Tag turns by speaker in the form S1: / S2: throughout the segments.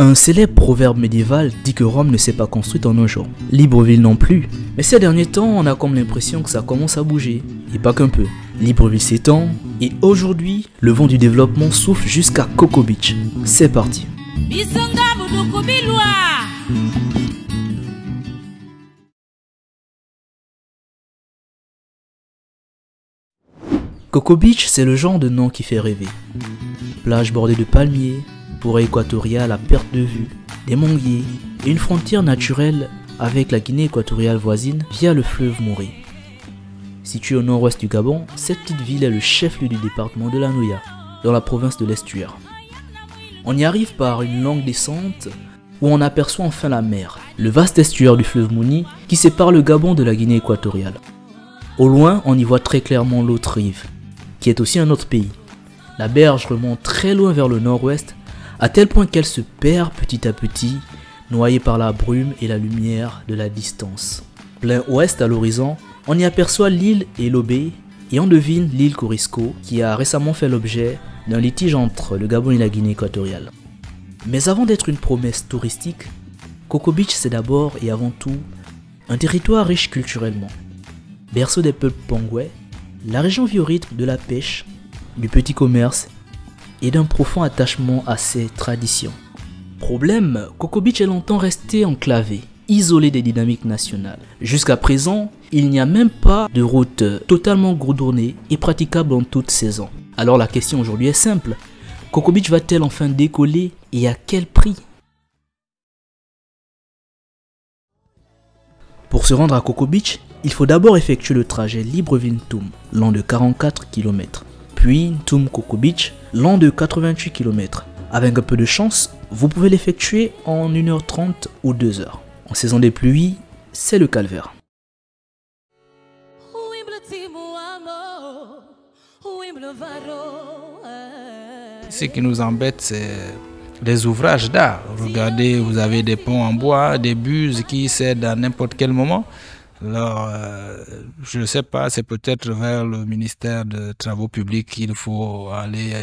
S1: Un célèbre proverbe médiéval dit que Rome ne s'est pas construite en un jour. Libreville non plus. Mais ces derniers temps, on a comme l'impression que ça commence à bouger. Et pas qu'un peu. Libreville s'étend. Et aujourd'hui, le vent du développement souffle jusqu'à Coco Beach. C'est parti. Coco Beach, c'est le genre de nom qui fait rêver. Plage bordée de palmiers, forêt équatoriale à perte de vue, des manguiers et une frontière naturelle avec la Guinée équatoriale voisine via le fleuve Morée. Située au nord-ouest du Gabon, cette petite ville est le chef-lieu du département de la Nouya, dans la province de l'Estuaire. On y arrive par une longue descente où on aperçoit enfin la mer, le vaste estuaire du fleuve Mouni qui sépare le Gabon de la Guinée équatoriale. Au loin, on y voit très clairement l'autre rive, qui est aussi un autre pays. La berge remonte très loin vers le nord-ouest, à tel point qu'elle se perd petit à petit, noyée par la brume et la lumière de la distance. Plein ouest à l'horizon, on y aperçoit l'île Elobé et on devine l'île Corisco qui a récemment fait l'objet d'un litige entre le Gabon et la Guinée équatoriale. Mais avant d'être une promesse touristique, Coco Beach c'est d'abord et avant tout un territoire riche culturellement. Berceau des peuples pongouais, la région vit au rythme de la pêche, du petit commerce et d'un profond attachement à ses traditions. Problème, Coco Beach est longtemps resté enclavé, isolé des dynamiques nationales. Jusqu'à présent, il n'y a même pas de route totalement goudronnée et praticable en toute saison. Alors la question aujourd'hui est simple, Coco Beach va-t-elle enfin décoller et à quel prix? Pour se rendre à Coco Beach, il faut d'abord effectuer le trajet Libreville-Ntoum, long de 44 km. Puis Ntoum-Coco Beach, long de 88 km. Avec un peu de chance, vous pouvez l'effectuer en 1h30 ou 2h. En saison des pluies, c'est le calvaire.
S2: Ce qui nous embête, c'est les ouvrages d'art. Regardez, vous avez des ponts en bois, des buses qui cèdent à n'importe quel moment. Alors, je ne sais pas, c'est peut-être vers le ministère des Travaux publics qu'il faut aller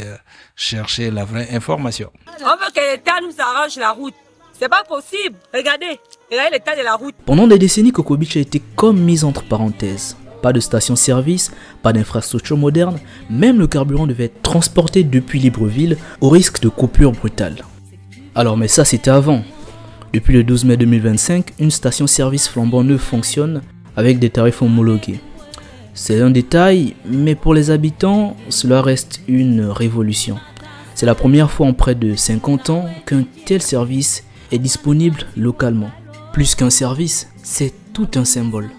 S2: chercher la vraie information.
S3: On veut que l'État nous arrange la route. C'est pas possible. Regardez l'état de la route.
S1: Pendant des décennies, Coco Beach a été comme mise entre parenthèses. Pas de station-service, pas d'infrastructure moderne, même le carburant devait être transporté depuis Libreville au risque de coupure brutale. Alors mais ça c'était avant. Depuis le 12 mai 2025, une station-service flambant neuve fonctionne avec des tarifs homologués. C'est un détail, mais pour les habitants, cela reste une révolution. C'est la première fois en près de 50 ans qu'un tel service est disponible localement. Plus qu'un service, c'est tout un symbole.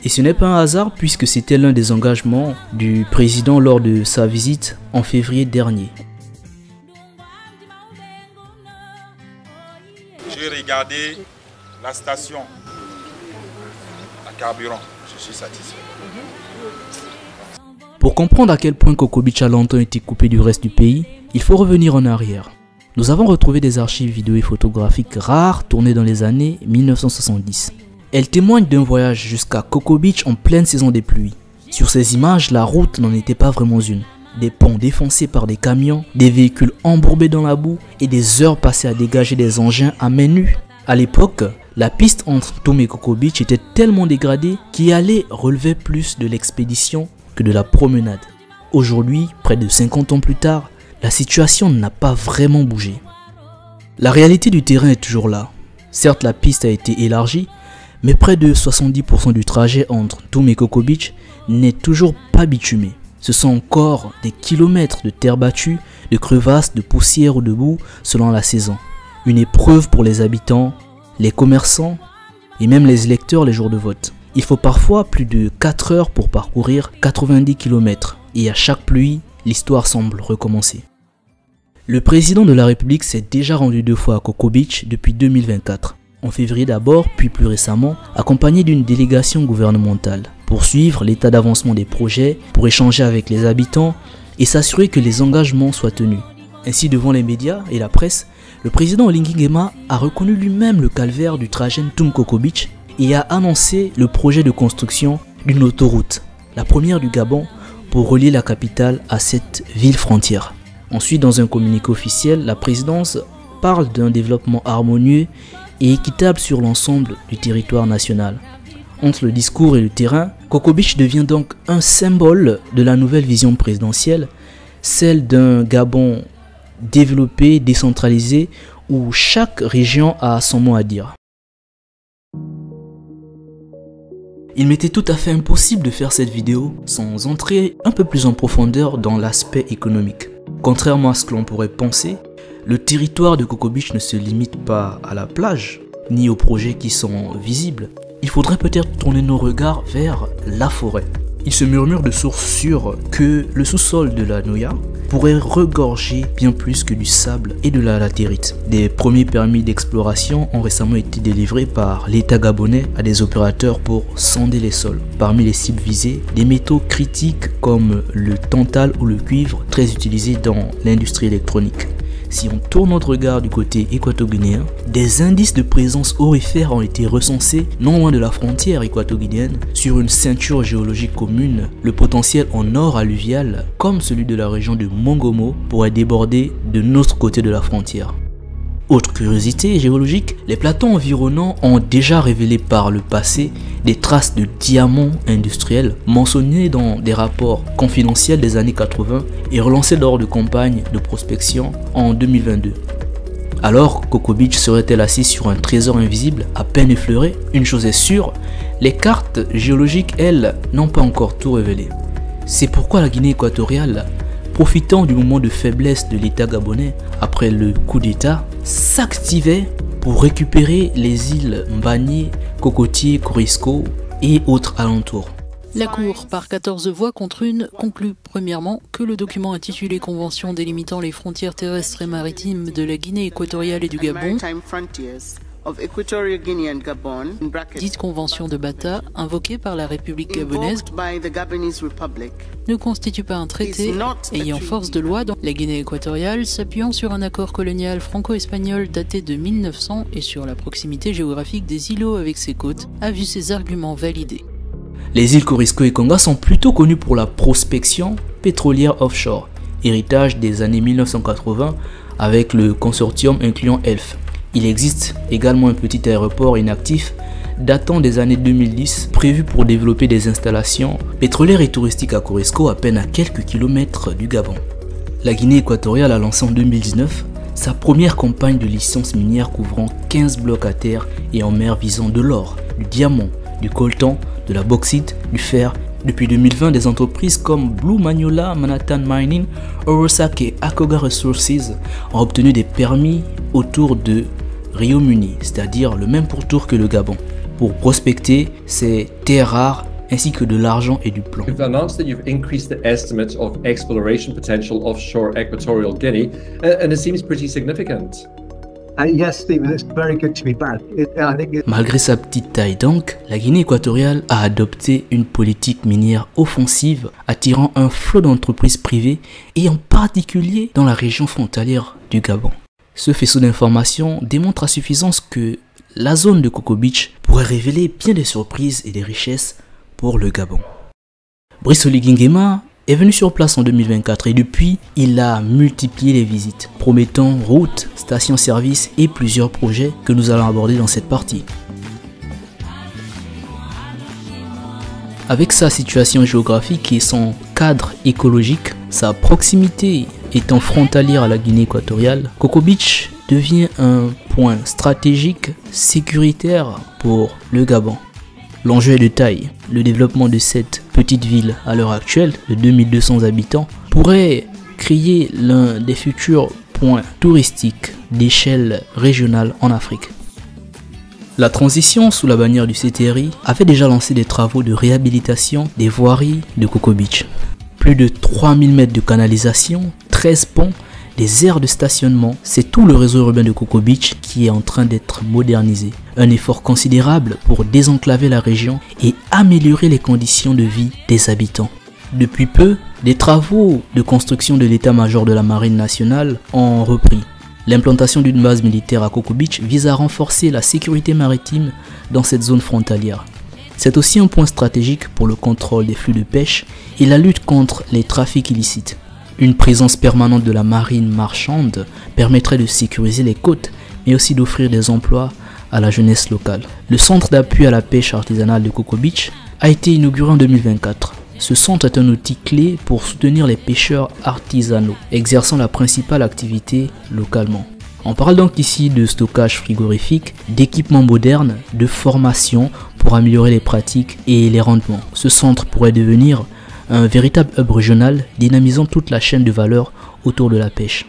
S1: Et ce n'est pas un hasard puisque c'était l'un des engagements du président lors de sa visite en février dernier.
S4: J'ai regardé la station à carburant, je suis satisfait.
S1: Pour comprendre à quel point Coco Beach a longtemps été coupé du reste du pays, il faut revenir en arrière. Nous avons retrouvé des archives vidéo et photographiques rares tournées dans les années 1970. Elles témoignent d'un voyage jusqu'à Coco Beach en pleine saison des pluies. Sur ces images, la route n'en était pas vraiment une. Des ponts défoncés par des camions, des véhicules embourbés dans la boue et des heures passées à dégager des engins à main nue. À l'époque, la piste entre Ntoum et Coco Beach était tellement dégradée qu'y aller relevait plus de l'expédition que de la promenade. Aujourd'hui, près de 50 ans plus tard, la situation n'a pas vraiment bougé. La réalité du terrain est toujours là. Certes, la piste a été élargie, mais près de 70% du trajet entre Ntoum et Coco Beach n'est toujours pas bitumé. Ce sont encore des kilomètres de terre battue, de crevasses, de poussière ou de boue selon la saison. Une épreuve pour les habitants, les commerçants et même les électeurs les jours de vote. Il faut parfois plus de 4 heures pour parcourir 90 km et à chaque pluie, l'histoire semble recommencer. Le président de la République s'est déjà rendu 2 fois à Coco Beach depuis 2024. En février d'abord, puis plus récemment, accompagné d'une délégation gouvernementale, pour suivre l'état d'avancement des projets, pour échanger avec les habitants et s'assurer que les engagements soient tenus. Ainsi, devant les médias et la presse, le président Olingi Nguema a reconnu lui-même le calvaire du trajet Ntoum-Coco Beach et a annoncé le projet de construction d'une autoroute, la première du Gabon, pour relier la capitale à cette ville frontière. Ensuite, dans un communiqué officiel, la présidence parle d'un développement harmonieux et équitable sur l'ensemble du territoire national. Entre le discours et le terrain, Coco Beach devient donc un symbole de la nouvelle vision présidentielle, celle d'un Gabon développé, décentralisé, où chaque région a son mot à dire. Il m'était tout à fait impossible de faire cette vidéo sans entrer un peu plus en profondeur dans l'aspect économique. Contrairement à ce que l'on pourrait penser, le territoire de Coco Beach ne se limite pas à la plage, ni aux projets qui sont visibles. Il faudrait peut-être tourner nos regards vers la forêt. Il se murmure de sources sûres que le sous-sol de la Noya pourrait regorger bien plus que du sable et de la latérite. Des premiers permis d'exploration ont récemment été délivrés par l'État gabonais à des opérateurs pour sonder les sols. Parmi les cibles visées, des métaux critiques comme le tantal ou le cuivre, très utilisés dans l'industrie électronique. Si on tourne notre regard du côté équato-guinéen, des indices de présence aurifère ont été recensés non loin de la frontière équato-guinéenne sur une ceinture géologique commune. Le potentiel en or alluvial, comme celui de la région de Mongomo, pourrait déborder de notre côté de la frontière. Autre curiosité géologique, les plateaux environnants ont déjà révélé par le passé des traces de diamants industriels mentionnés dans des rapports confidentiels des années 80 et relancés lors de campagnes de prospection en 2022. Alors, Coco Beach serait-elle assise sur un trésor invisible à peine effleuré? Une chose est sûre, les cartes géologiques, elles, n'ont pas encore tout révélé. C'est pourquoi la Guinée équatoriale, profitant du moment de faiblesse de l'État gabonais après le coup d'État, s'activait pour récupérer les îles Mbagné, Cocotier, Corisco et autres alentours.
S5: La Cour, par 14 voix contre une, conclut premièrement que le document intitulé Convention délimitant les frontières terrestres et maritimes de la Guinée équatoriale et du Gabon, dite Convention de Bata, invoquée par la République gabonaise, ne constitue pas un traité ayant force de loi dans la Guinée équatoriale, s'appuyant sur un accord colonial franco-espagnol daté de 1900 et sur la proximité géographique des îlots avec ses côtes, a vu ses arguments validés.
S1: Les îles Corisco et Conga sont plutôt connues pour la prospection pétrolière offshore, héritage des années 1980 avec le consortium incluant ELF. Il existe également un petit aéroport inactif datant des années 2010 prévu pour développer des installations pétrolières et touristiques à Corisco, à peine à quelques kilomètres du Gabon. La Guinée équatoriale a lancé en 2019 sa première campagne de licence minière couvrant 15 blocs à terre et en mer visant de l'or, du diamant, du coltan, de la bauxite, du fer. Depuis 2020, des entreprises comme Blue Magnolia, Manhattan Mining, Orosak et Akoga Resources ont obtenu des permis autour de Rio Muni, c'est-à-dire le même pourtour que le Gabon, pour prospecter ces terres rares ainsi que de l'argent et du plomb.
S6: You've announced that you've increased the estimate of exploration potential offshore Equatorial Guinea, and it seems pretty significant.
S7: Yes, Stephen, it's very good to be back.
S1: Malgré sa petite taille donc, la Guinée équatoriale a adopté une politique minière offensive, attirant un flot d'entreprises privées et en particulier dans la région frontalière du Gabon. Ce faisceau d'informations démontre à suffisance que la zone de Coco Beach pourrait révéler bien des surprises et des richesses pour le Gabon. Brice Oligui Nguema est venu sur place en 2024 et depuis, il a multiplié les visites, promettant routes, stations-service et plusieurs projets que nous allons aborder dans cette partie. Avec sa situation géographique et son cadre écologique, sa proximité étant frontalière à la Guinée équatoriale, Coco Beach devient un point stratégique sécuritaire pour le Gabon. L'enjeu est de taille. Le développement de cette petite ville à l'heure actuelle de 2200 habitants pourrait créer l'un des futurs points touristiques d'échelle régionale en Afrique. La transition sous la bannière du CTRI avait déjà lancé des travaux de réhabilitation des voiries de Coco Beach. Plus de 3000 mètres de canalisation, 13 ponts, des aires de stationnement, c'est tout le réseau urbain de Coco Beach qui est en train d'être modernisé. Un effort considérable pour désenclaver la région et améliorer les conditions de vie des habitants. Depuis peu, des travaux de construction de l'état-major de la Marine nationale ont repris. L'implantation d'une base militaire à Coco Beach vise à renforcer la sécurité maritime dans cette zone frontalière. C'est aussi un point stratégique pour le contrôle des flux de pêche et la lutte contre les trafics illicites. Une présence permanente de la marine marchande permettrait de sécuriser les côtes, mais aussi d'offrir des emplois à la jeunesse locale. Le centre d'appui à la pêche artisanale de Coco Beach a été inauguré en 2024. Ce centre est un outil clé pour soutenir les pêcheurs artisanaux, exerçant la principale activité localement. On parle donc ici de stockage frigorifique, d'équipements modernes, de formation pour améliorer les pratiques et les rendements. Ce centre pourrait devenir un véritable hub régional dynamisant toute la chaîne de valeur autour de la pêche.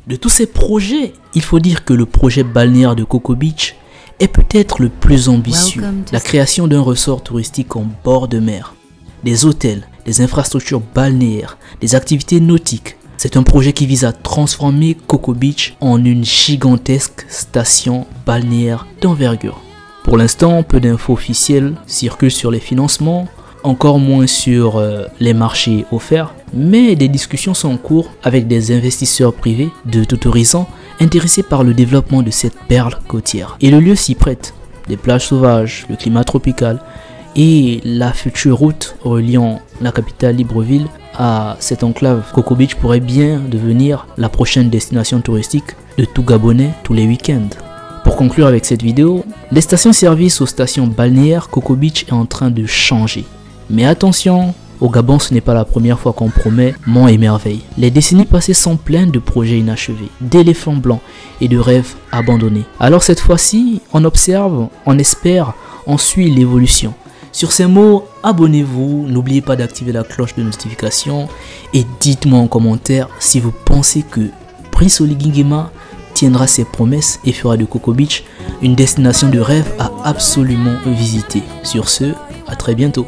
S1: De tous ces projets, il faut dire que le projet balnéaire de Coco Beach est peut-être le plus ambitieux. La création d'un ressort touristique en bord de mer, des hôtels, des infrastructures balnéaires, des activités nautiques. C'est un projet qui vise à transformer Coco Beach en une gigantesque station balnéaire d'envergure. Pour l'instant, peu d'infos officielles circulent sur les financements, encore moins sur les marchés offerts, mais des discussions sont en cours avec des investisseurs privés de tout horizon intéressés par le développement de cette perle côtière. Et le lieu s'y prête. Des plages sauvages, le climat tropical et la future route reliant la capitale Libreville à cette enclave Coco Beach pourrait bien devenir la prochaine destination touristique de tout Gabonais tous les week-ends. Pour conclure avec cette vidéo, les stations-service aux stations balnéaires Coco Beach est en train de changer. Mais attention, au Gabon ce n'est pas la première fois qu'on promet monts et merveilles. Les décennies passées sont pleines de projets inachevés, d'éléphants blancs et de rêves abandonnés. Alors cette fois-ci, on observe, on espère, on suit l'évolution. Sur ces mots, abonnez-vous, n'oubliez pas d'activer la cloche de notification et dites-moi en commentaire si vous pensez que Prince Oligui Nguema tiendra ses promesses et fera de Coco Beach une destination de rêve à absolument visiter. Sur ce, à très bientôt.